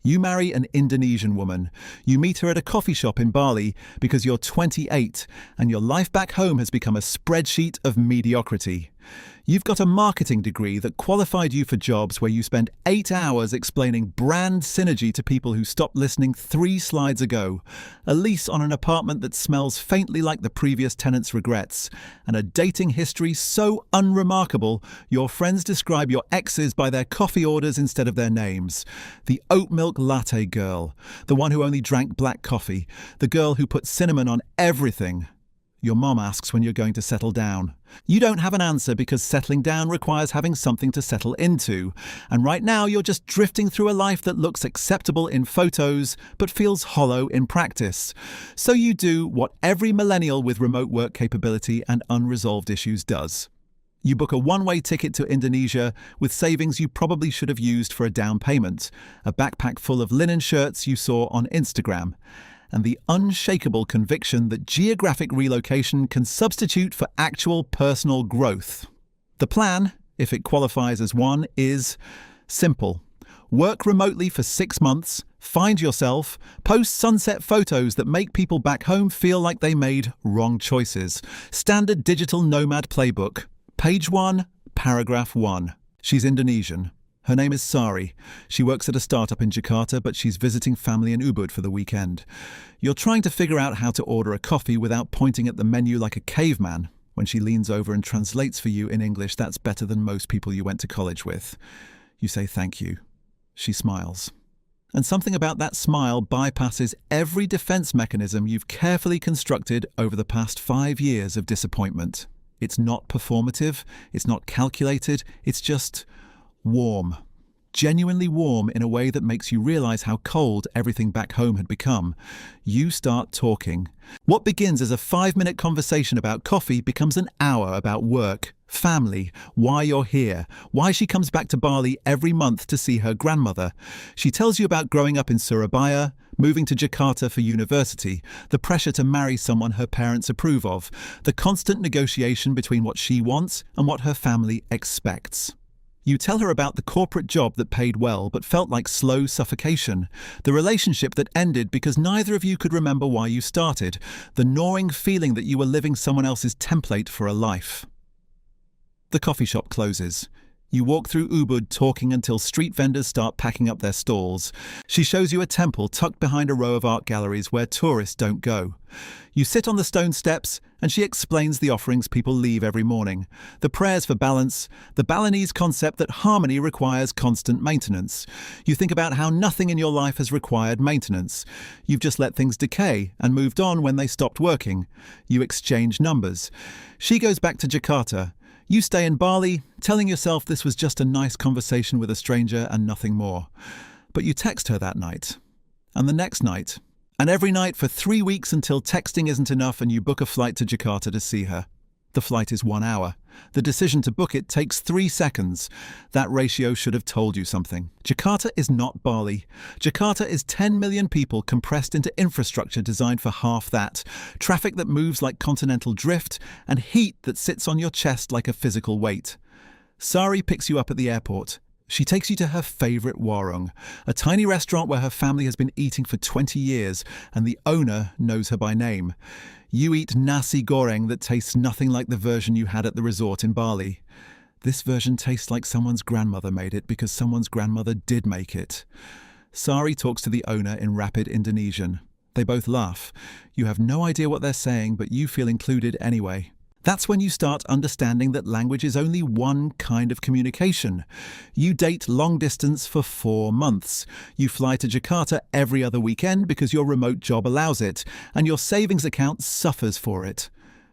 You marry an Indonesian woman. You meet her at a coffee shop in Bali because you're 28 and your life back home has become a spreadsheet of mediocrity. You've got a marketing degree that qualified you for jobs where you spend 8 hours explaining brand synergy to people who stopped listening 3 slides ago, a lease on an apartment that smells faintly like the previous tenant's regrets, and a dating history so unremarkable your friends describe your exes by their coffee orders instead of their names. The oat milk latte girl, the one who only drank black coffee, the girl who put cinnamon on everything. Your mom asks when you're going to settle down. You don't have an answer because settling down requires having something to settle into. And right now you're just drifting through a life that looks acceptable in photos but feels hollow in practice. So you do what every millennial with remote work capability and unresolved issues does. You book a one-way ticket to Indonesia with savings you probably should have used for a down payment, a backpack full of linen shirts you saw on Instagram, and the unshakable conviction that geographic relocation can substitute for actual personal growth. The plan, if it qualifies as one, is simple. Work remotely for 6 months, find yourself, post sunset photos that make people back home feel like they made wrong choices. Standard digital nomad playbook. Page 1, paragraph 1. She's Indonesian. Her name is Sari. She works at a startup in Jakarta, but she's visiting family in Ubud for the weekend. You're trying to figure out how to order a coffee without pointing at the menu like a caveman. When she leans over and translates for you in English, that's better than most people you went to college with. You say thank you. She smiles. And something about that smile bypasses every defense mechanism you've carefully constructed over the past 5 years of disappointment. It's not performative, it's not calculated, it's just warm. Genuinely warm in a way that makes you realize how cold everything back home had become. You start talking. What begins as a 5-minute conversation about coffee becomes an hour about work, family, why you're here, why she comes back to Bali every month to see her grandmother. She tells you about growing up in Surabaya, moving to Jakarta for university, the pressure to marry someone her parents approve of, the constant negotiation between what she wants and what her family expects. You tell her about the corporate job that paid well but felt like slow suffocation, the relationship that ended because neither of you could remember why you started, the gnawing feeling that you were living someone else's template for a life. The coffee shop closes. You walk through Ubud talking until street vendors start packing up their stalls. She shows you a temple tucked behind a row of art galleries where tourists don't go. You sit on the stone steps and she explains the offerings people leave every morning, the prayers for balance, the Balinese concept that harmony requires constant maintenance. You think about how nothing in your life has required maintenance. You've just let things decay and moved on when they stopped working. You exchange numbers. She goes back to Jakarta. You stay in Bali, telling yourself this was just a nice conversation with a stranger and nothing more. But you text her that night, and the next night, and every night for 3 weeks until texting isn't enough and you book a flight to Jakarta to see her. The flight is 1 hour. The decision to book it takes 3 seconds. That ratio should have told you something. Jakarta is not Bali. Jakarta is 10 million people compressed into infrastructure designed for half that, traffic that moves like continental drift, and heat that sits on your chest like a physical weight. Sari picks you up at the airport. She takes you to her favourite warung, a tiny restaurant where her family has been eating for 20 years, and the owner knows her by name. You eat nasi goreng that tastes nothing like the version you had at the resort in Bali. This version tastes like someone's grandmother made it because someone's grandmother did make it. Sari talks to the owner in rapid Indonesian. They both laugh. You have no idea what they're saying, but you feel included anyway. That's when you start understanding that language is only one kind of communication. You date long distance for 4 months. You fly to Jakarta every other weekend because your remote job allows it, and your savings account suffers for it.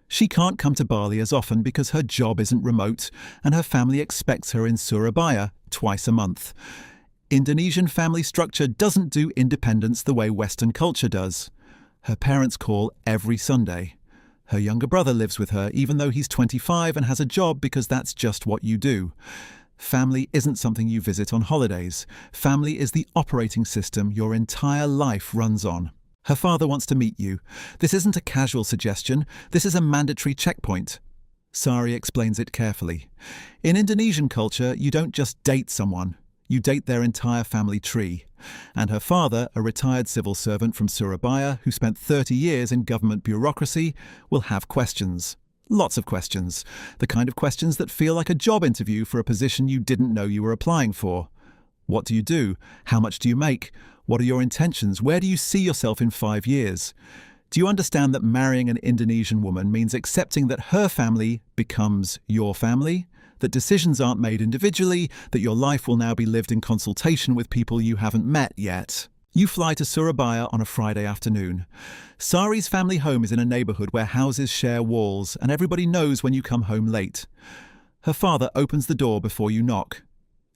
She can't come to Bali as often because her job isn't remote, and her family expects her in Surabaya twice a month. Indonesian family structure doesn't do independence the way Western culture does. Her parents call every Sunday. Her younger brother lives with her, even though he's 25 and has a job because that's just what you do. Family isn't something you visit on holidays. Family is the operating system your entire life runs on. Her father wants to meet you. This isn't a casual suggestion. This is a mandatory checkpoint. Sari explains it carefully. In Indonesian culture, you don't just date someone. You date their entire family tree. And her father, a retired civil servant from Surabaya who spent 30 years in government bureaucracy, will have questions. Lots of questions. The kind of questions that feel like a job interview for a position you didn't know you were applying for. What do you do? How much do you make? What are your intentions? Where do you see yourself in 5 years? Do you understand that marrying an Indonesian woman means accepting that her family becomes your family? That decisions aren't made individually, that your life will now be lived in consultation with people you haven't met yet. You fly to Surabaya on a Friday afternoon. Sari's family home is in a neighbourhood where houses share walls and everybody knows when you come home late. Her father opens the door before you knock.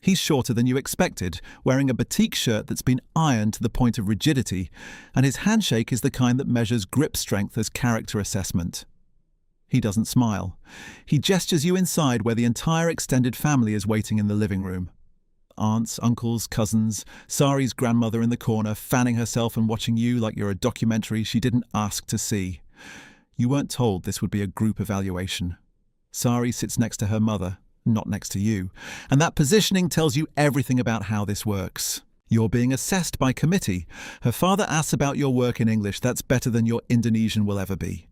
He's shorter than you expected, wearing a batik shirt that's been ironed to the point of rigidity, and his handshake is the kind that measures grip strength as character assessment. He doesn't smile. He gestures you inside where the entire extended family is waiting in the living room. Aunts, uncles, cousins, Sari's grandmother in the corner, fanning herself and watching you like you're a documentary she didn't ask to see. You weren't told this would be a group evaluation. Sari sits next to her mother, not next to you, and that positioning tells you everything about how this works. You're being assessed by committee. Her father asks about your work in English that's better than your Indonesian will ever be.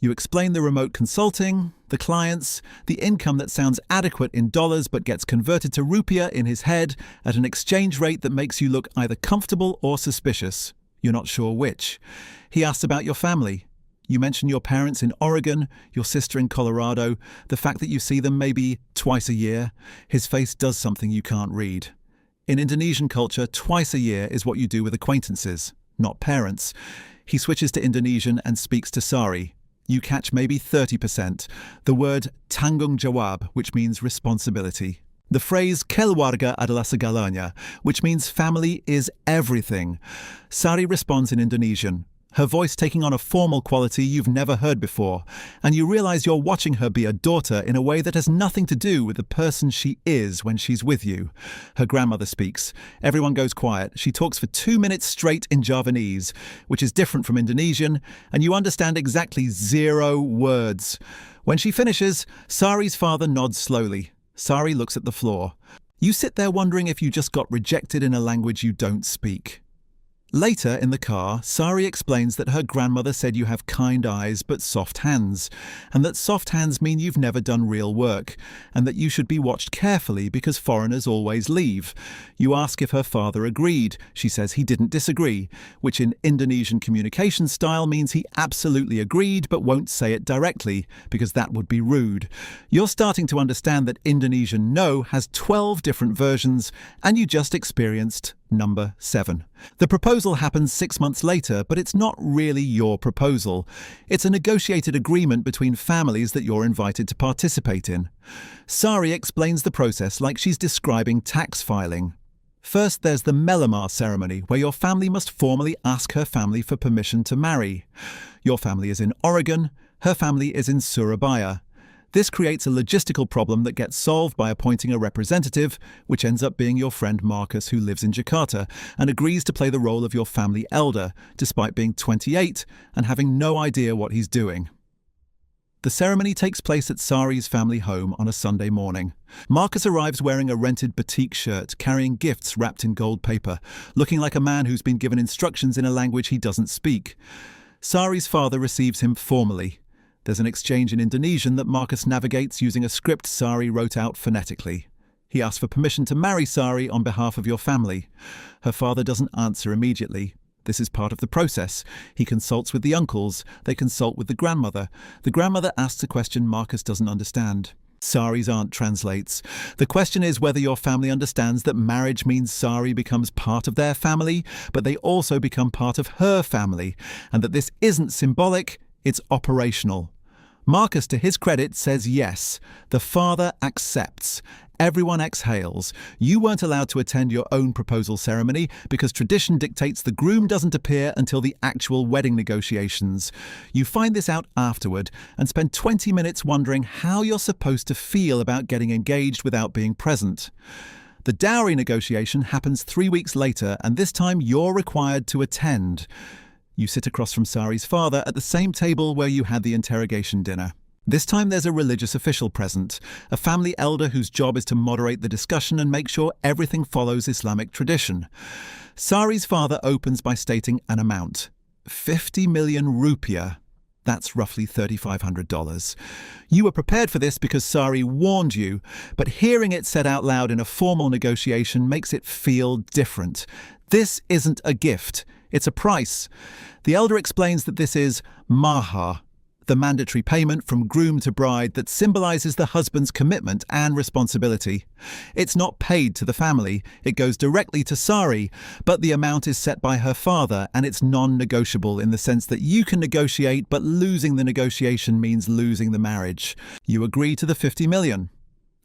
You explain the remote consulting, the clients, the income that sounds adequate in dollars but gets converted to rupiah in his head at an exchange rate that makes you look either comfortable or suspicious. You're not sure which. He asks about your family. You mention your parents in Oregon, your sister in Colorado, the fact that you see them maybe twice a year. His face does something you can't read. In Indonesian culture, twice a year is what you do with acquaintances, not parents. He switches to Indonesian and speaks to Sari. You catch maybe 30%. The word tanggung jawab, which means responsibility. The phrase keluarga adalah segalanya, which means family is everything. Sari responds in Indonesian, her voice taking on a formal quality you've never heard before, and you realize you're watching her be a daughter in a way that has nothing to do with the person she is when she's with you. Her grandmother speaks. Everyone goes quiet. She talks for 2 minutes straight in Javanese, which is different from Indonesian, and you understand exactly 0 words. When she finishes, Sari's father nods slowly. Sari looks at the floor. You sit there wondering if you just got rejected in a language you don't speak. Later, in the car, Sari explains that her grandmother said you have kind eyes but soft hands, and that soft hands mean you've never done real work, and that you should be watched carefully because foreigners always leave. You ask if her father agreed. She says he didn't disagree, which in Indonesian communication style means he absolutely agreed but won't say it directly, because that would be rude. You're starting to understand that Indonesian no has 12 different versions, and you just experienced number 7. The proposal happens 6 months later, but it's not really your proposal. It's a negotiated agreement between families that you're invited to participate in. Sari explains the process like she's describing tax filing. First, there's the Melamar ceremony, where your family must formally ask her family for permission to marry. Your family is in Oregon, her family is in Surabaya. This creates a logistical problem that gets solved by appointing a representative, which ends up being your friend Marcus, who lives in Jakarta, and agrees to play the role of your family elder, despite being 28 and having no idea what he's doing. The ceremony takes place at Sari's family home on a Sunday morning. Marcus arrives wearing a rented batik shirt, carrying gifts wrapped in gold paper, looking like a man who's been given instructions in a language he doesn't speak. Sari's father receives him formally. There's an exchange in Indonesian that Marcus navigates using a script Sari wrote out phonetically. He asks for permission to marry Sari on behalf of your family. Her father doesn't answer immediately. This is part of the process. He consults with the uncles. They consult with the grandmother. The grandmother asks a question Marcus doesn't understand. Sari's aunt translates. The question is whether your family understands that marriage means Sari becomes part of their family, but they also become part of her family, and that this isn't symbolic, it's operational. Marcus, to his credit, says yes. The father accepts. Everyone exhales. You weren't allowed to attend your own proposal ceremony because tradition dictates the groom doesn't appear until the actual wedding negotiations. You find this out afterward and spend 20 minutes wondering how you're supposed to feel about getting engaged without being present. The dowry negotiation happens 3 weeks later, and this time you're required to attend. You sit across from Sari's father at the same table where you had the interrogation dinner. This time there's a religious official present, a family elder whose job is to moderate the discussion and make sure everything follows Islamic tradition. Sari's father opens by stating an amount: 50 million rupiah. That's roughly $3,500. You were prepared for this because Sari warned you, but hearing it said out loud in a formal negotiation makes it feel different. This isn't a gift, it's a price. The elder explains that this is mahar, the mandatory payment from groom to bride that symbolizes the husband's commitment and responsibility. It's not paid to the family, it goes directly to Sari, but the amount is set by her father and it's non-negotiable in the sense that you can negotiate, but losing the negotiation means losing the marriage. You agree to the 50 million.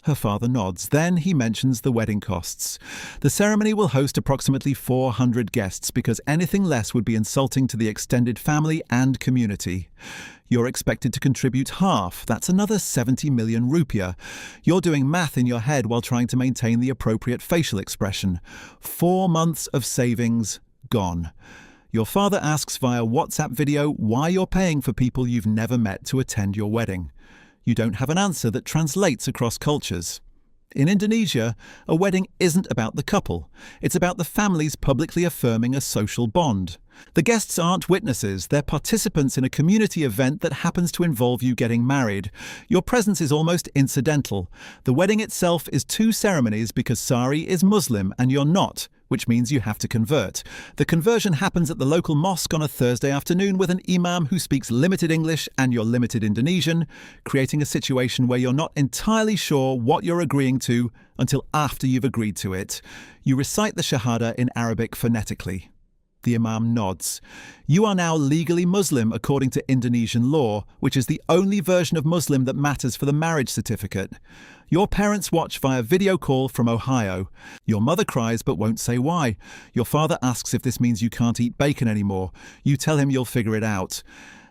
Her father nods. Then he mentions the wedding costs. The ceremony will host approximately 400 guests because anything less would be insulting to the extended family and community. You're expected to contribute half. That's another 70 million rupiah. You're doing math in your head while trying to maintain the appropriate facial expression. 4 months of savings gone. Your father asks via WhatsApp video why you're paying for people you've never met to attend your wedding. You don't have an answer that translates across cultures. In Indonesia, a wedding isn't about the couple. It's about the families publicly affirming a social bond. The guests aren't witnesses, they're participants in a community event that happens to involve you getting married. Your presence is almost incidental. The wedding itself is 2 ceremonies because Sari is Muslim and you're not, which means you have to convert. The conversion happens at the local mosque on a Thursday afternoon with an imam who speaks limited English and you're limited Indonesian, creating a situation where you're not entirely sure what you're agreeing to until after you've agreed to it. You recite the Shahada in Arabic phonetically. The imam nods. You are now legally Muslim according to Indonesian law, which is the only version of Muslim that matters for the marriage certificate. Your parents watch via video call from Ohio. Your mother cries but won't say why. Your father asks if this means you can't eat bacon anymore. You tell him you'll figure it out.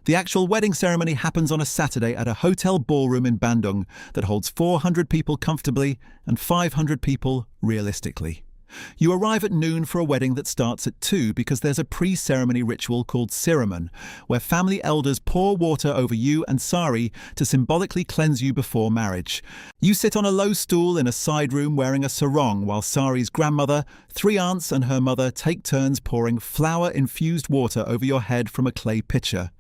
The actual wedding ceremony happens on a Saturday at a hotel ballroom in Bandung that holds 400 people comfortably and 500 people realistically. You arrive at noon for a wedding that starts at 2 because there's a pre-ceremony ritual called ceremony, where family elders pour water over you and Sari to symbolically cleanse you before marriage. You sit on a low stool in a side room wearing a sarong while Sari's grandmother, 3 aunts and her mother take turns pouring flour-infused water over your head from a clay pitcher.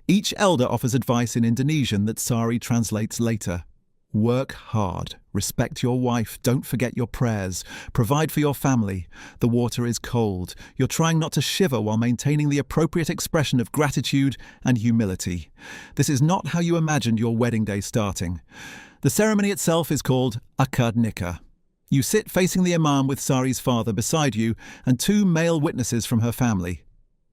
Each elder offers advice in Indonesian that Sari translates later. Work hard, respect your wife, don't forget your prayers, provide for your family. The water is cold. You're trying not to shiver while maintaining the appropriate expression of gratitude and humility. This is not how you imagined your wedding day starting. The ceremony itself is called akad nikah. You sit facing the imam with Sari's father beside you and 2 male witnesses from her family.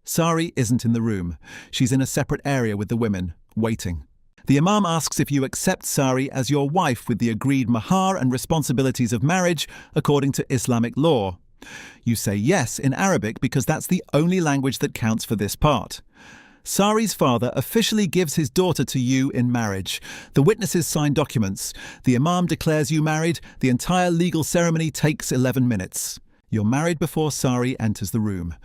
Sari isn't in the room. She's in a separate area with the women, waiting. The imam asks if you accept Sari as your wife with the agreed mahar and responsibilities of marriage according to Islamic law. You say yes in Arabic because that's the only language that counts for this part. Sari's father officially gives his daughter to you in marriage. The witnesses sign documents. The imam declares you married. The entire legal ceremony takes 11 minutes. You're married before Sari enters the room.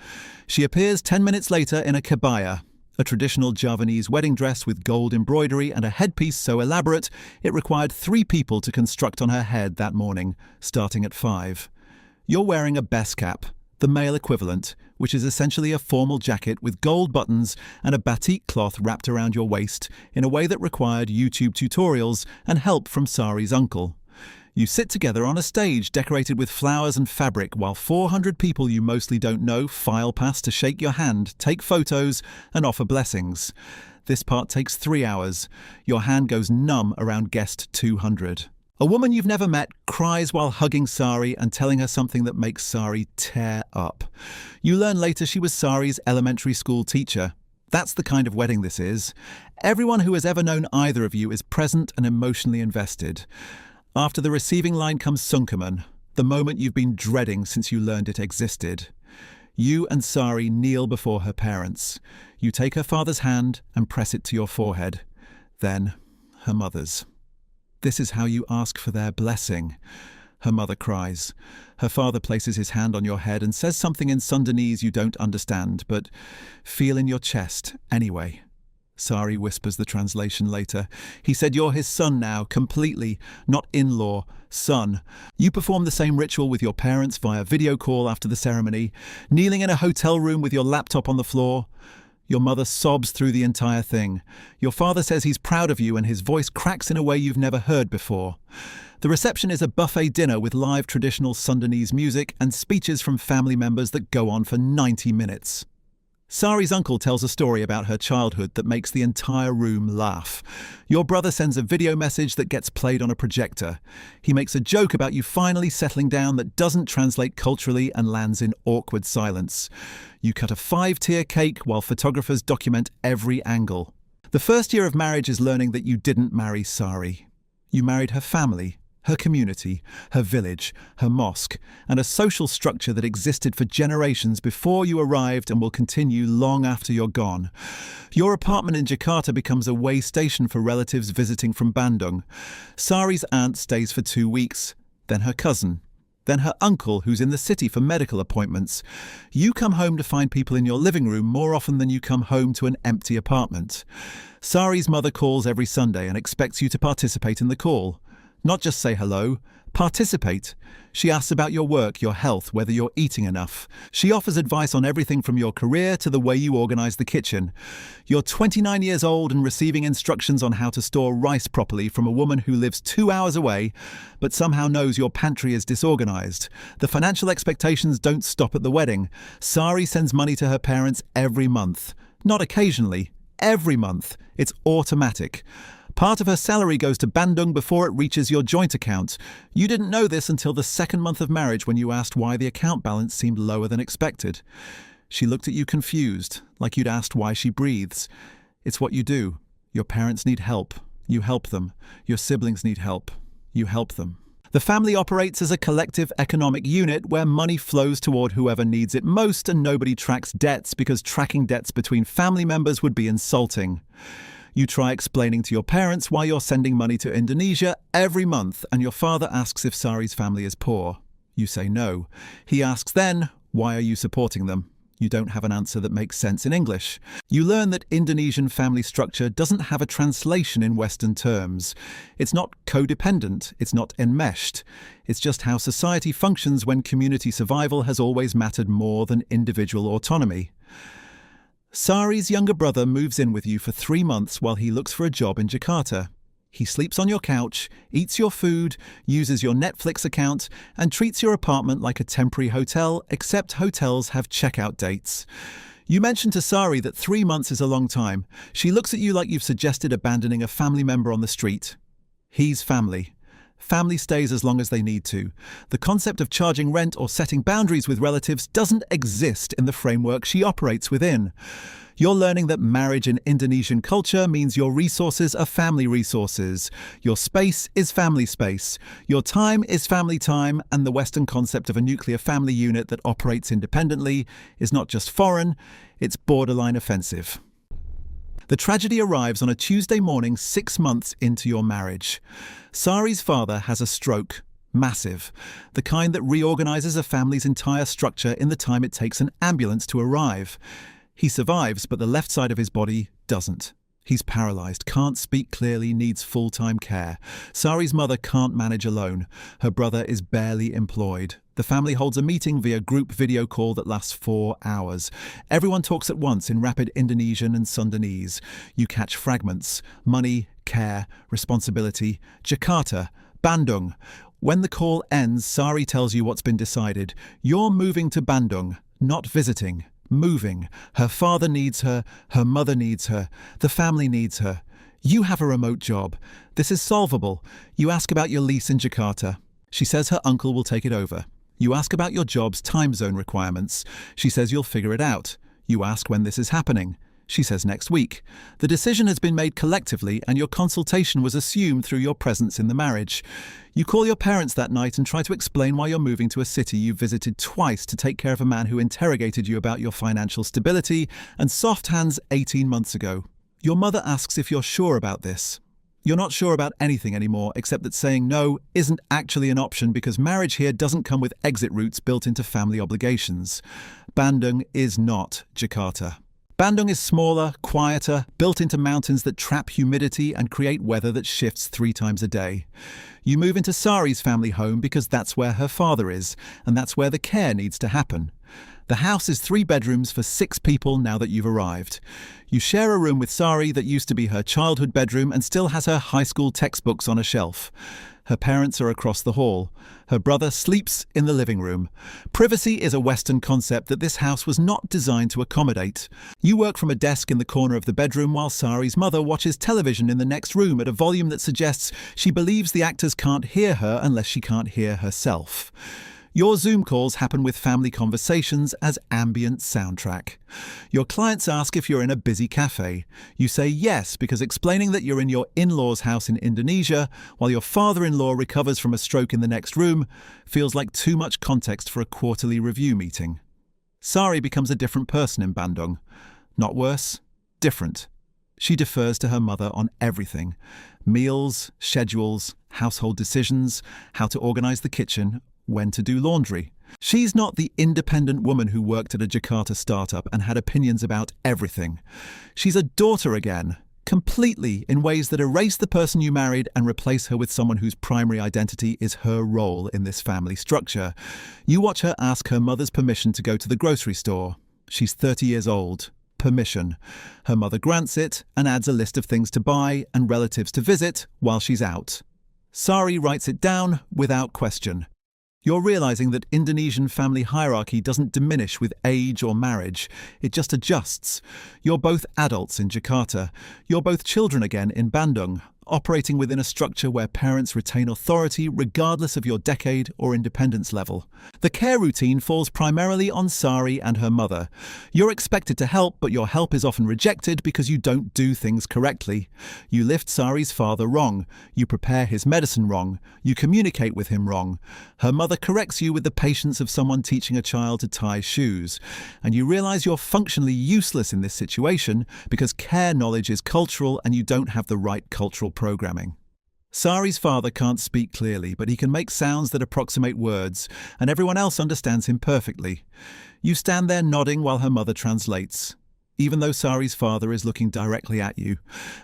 She appears 10 minutes later in a kebaya, a traditional Javanese wedding dress with gold embroidery and a headpiece so elaborate it required 3 people to construct on her head that morning, starting at 5. You're wearing a bes cap, the male equivalent, which is essentially a formal jacket with gold buttons and a batik cloth wrapped around your waist in a way that required YouTube tutorials and help from Sari's uncle. You sit together on a stage decorated with flowers and fabric while 400 people you mostly don't know file past to shake your hand, take photos, and offer blessings. This part takes 3 hours. Your hand goes numb around guest 200. A woman you've never met cries while hugging Sari and telling her something that makes Sari tear up. You learn later she was Sari's elementary school teacher. That's the kind of wedding this is. Everyone who has ever known either of you is present and emotionally invested. After the receiving line comes Sungkeman, the moment you've been dreading since you learned it existed. You and Sari kneel before her parents. You take her father's hand and press it to your forehead. Then, her mother's. This is how you ask for their blessing. Her mother cries. Her father places his hand on your head and says something in Sundanese you don't understand, but feel in your chest anyway. Sari whispers the translation later. He said you're his son now, completely, not in-law, son. You perform the same ritual with your parents via video call after the ceremony, kneeling in a hotel room with your laptop on the floor. Your mother sobs through the entire thing. Your father says he's proud of you and his voice cracks in a way you've never heard before. The reception is a buffet dinner with live traditional Sundanese music and speeches from family members that go on for 90 minutes. Sari's uncle tells a story about her childhood that makes the entire room laugh. Your brother sends a video message that gets played on a projector. He makes a joke about you finally settling down that doesn't translate culturally and lands in awkward silence. You cut a 5-tier cake while photographers document every angle. The first year of marriage is learning that you didn't marry Sari. You married her family, her community, her village, her mosque, and a social structure that existed for generations before you arrived and will continue long after you're gone. Your apartment in Jakarta becomes a way station for relatives visiting from Bandung. Sari's aunt stays for 2 weeks, then her cousin, then her uncle who's in the city for medical appointments. You come home to find people in your living room more often than you come home to an empty apartment. Sari's mother calls every Sunday and expects you to participate in the call. Not just say hello, participate. She asks about your work, your health, whether you're eating enough. She offers advice on everything from your career to the way you organize the kitchen. You're 29 years old and receiving instructions on how to store rice properly from a woman who lives 2 hours away, but somehow knows your pantry is disorganized. The financial expectations don't stop at the wedding. Sari sends money to her parents every month. Not occasionally, every month. It's automatic. Part of her salary goes to Bandung before it reaches your joint account. You didn't know this until the second month of marriage when you asked why the account balance seemed lower than expected. She looked at you confused, like you'd asked why she breathes. It's what you do. Your parents need help. You help them. Your siblings need help. You help them. The family operates as a collective economic unit where money flows toward whoever needs it most and nobody tracks debts because tracking debts between family members would be insulting. You try explaining to your parents why you're sending money to Indonesia every month and your father asks if Sari's family is poor. You say no. He asks then, why are you supporting them? You don't have an answer that makes sense in English. You learn that Indonesian family structure doesn't have a translation in Western terms. It's not codependent, it's not enmeshed. It's just how society functions when community survival has always mattered more than individual autonomy. Sari's younger brother moves in with you for 3 months while he looks for a job in Jakarta. He sleeps on your couch, eats your food, uses your Netflix account, and treats your apartment like a temporary hotel, except hotels have checkout dates. You mention to Sari that 3 months is a long time. She looks at you like you've suggested abandoning a family member on the street. He's family. Family stays as long as they need to. The concept of charging rent or setting boundaries with relatives doesn't exist in the framework she operates within. You're learning that marriage in Indonesian culture means your resources are family resources. Your space is family space. Your time is family time, and the Western concept of a nuclear family unit that operates independently is not just foreign, it's borderline offensive. The tragedy arrives on a Tuesday morning 6 months into your marriage. Sari's father has a stroke. Massive. The kind that reorganizes a family's entire structure in the time it takes an ambulance to arrive. He survives, but the left side of his body doesn't. He's paralyzed, can't speak clearly, needs full-time care. Sari's mother can't manage alone. Her brother is barely employed. The family holds a meeting via group video call that lasts 4 hours. Everyone talks at once in rapid Indonesian and Sundanese. You catch fragments. Money, care, responsibility, Jakarta, Bandung. When the call ends, Sari tells you what's been decided. You're moving to Bandung, not visiting. Moving. Her father needs her mother needs her, the family needs her. You have a remote job. This is solvable. You ask about your lease in Jakarta. She says her uncle will take it over. You ask about your job's time zone requirements. She says you'll figure it out. You ask when this is happening. She says next week. The decision has been made collectively and your consultation was assumed through your presence in the marriage. You call your parents that night and try to explain why you're moving to a city you visited twice to take care of a man who interrogated you about your financial stability and soft hands 18 months ago. Your mother asks if you're sure about this. You're not sure about anything anymore except that saying no isn't actually an option because marriage here doesn't come with exit routes built into family obligations. Bandung is not Jakarta. Bandung is smaller, quieter, built into mountains that trap humidity and create weather that shifts 3 times a day. You move into Sari's family home because that's where her father is, and that's where the care needs to happen. The house is 3 bedrooms for 6 people now that you've arrived. You share a room with Sari that used to be her childhood bedroom and still has her high school textbooks on a shelf. Her parents are across the hall. Her brother sleeps in the living room. Privacy is a Western concept that this house was not designed to accommodate. You work from a desk in the corner of the bedroom while Sari's mother watches television in the next room at a volume that suggests she believes the actors can't hear her unless she can't hear herself. Your Zoom calls happen with family conversations as ambient soundtrack. Your clients ask if you're in a busy cafe. You say yes because explaining that you're in your in-laws' house in Indonesia while your father-in-law recovers from a stroke in the next room feels like too much context for a quarterly review meeting. Sari becomes a different person in Bandung. Not worse, different. She defers to her mother on everything. Meals, schedules, household decisions, how to organize the kitchen, when to do laundry. She's not the independent woman who worked at a Jakarta startup and had opinions about everything. She's a daughter again, completely in ways that erase the person you married and replace her with someone whose primary identity is her role in this family structure. You watch her ask her mother's permission to go to the grocery store. She's 30 years old. Permission. Her mother grants it and adds a list of things to buy and relatives to visit while she's out. Sari writes it down without question. You're realizing that Indonesian family hierarchy doesn't diminish with age or marriage, it just adjusts. You're both adults in Jakarta. You're both children again in Bandung, operating within a structure where parents retain authority regardless of your decade or independence level. The care routine falls primarily on Sari and her mother. You're expected to help, but your help is often rejected because you don't do things correctly. You lift Sari's father wrong. You prepare his medicine wrong. You communicate with him wrong. Her mother corrects you with the patience of someone teaching a child to tie shoes. And you realize you're functionally useless in this situation because care knowledge is cultural and you don't have the right cultural programming. Sari's father can't speak clearly, but he can make sounds that approximate words, and everyone else understands him perfectly. You stand there nodding while her mother translates, even though Sari's father is looking directly at you,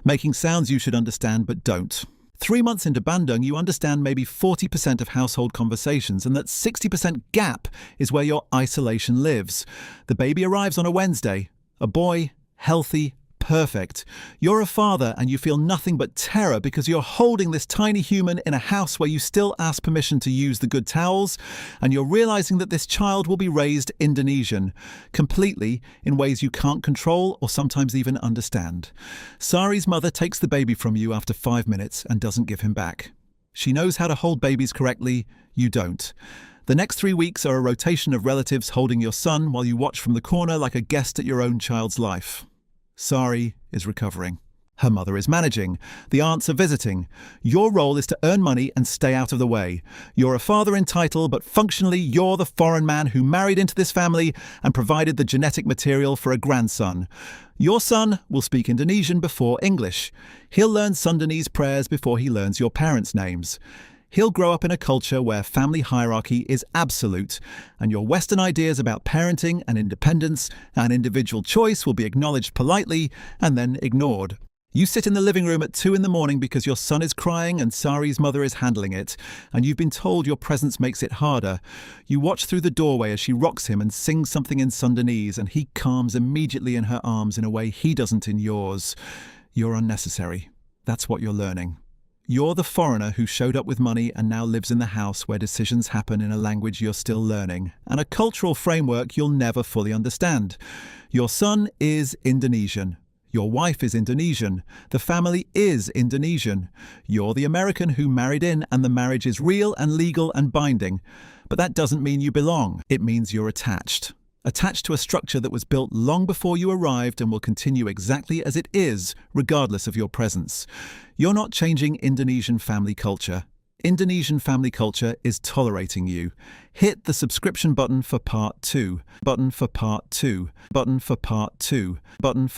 making sounds you should understand but don't. 3 months into Bandung, you understand maybe 40% of household conversations, and that 60% gap is where your isolation lives. The baby arrives on a Wednesday. A boy, healthy, perfect. You're a father and you feel nothing but terror because you're holding this tiny human in a house where you still ask permission to use the good towels, and you're realizing that this child will be raised Indonesian, completely in ways you can't control or sometimes even understand. Sari's mother takes the baby from you after 5 minutes and doesn't give him back. She knows how to hold babies correctly, you don't. The next 3 weeks are a rotation of relatives holding your son while you watch from the corner like a guest at your own child's life. Sari is recovering. Her mother is managing. The aunts are visiting. Your role is to earn money and stay out of the way. You're a father in title, but functionally you're the foreign man who married into this family and provided the genetic material for a grandson. Your son will speak Indonesian before English. He'll learn Sundanese prayers before he learns your parents' names. He'll grow up in a culture where family hierarchy is absolute, and your Western ideas about parenting and independence and individual choice will be acknowledged politely and then ignored. You sit in the living room at 2 a.m. because your son is crying and Sari's mother is handling it, and you've been told your presence makes it harder. You watch through the doorway as she rocks him and sings something in Sundanese, and he calms immediately in her arms in a way he doesn't in yours. You're unnecessary. That's what you're learning. You're the foreigner who showed up with money and now lives in the house where decisions happen in a language you're still learning, and a cultural framework you'll never fully understand. Your son is Indonesian. Your wife is Indonesian. The family is Indonesian. You're the American who married in, and the marriage is real and legal and binding. But that doesn't mean you belong. It means you're attached. Attached to a structure that was built long before you arrived and will continue exactly as it is, regardless of your presence. You're not changing Indonesian family culture. Indonesian family culture is tolerating you. Hit the subscription button for part 2. Button for part 2. Button for part 2. Button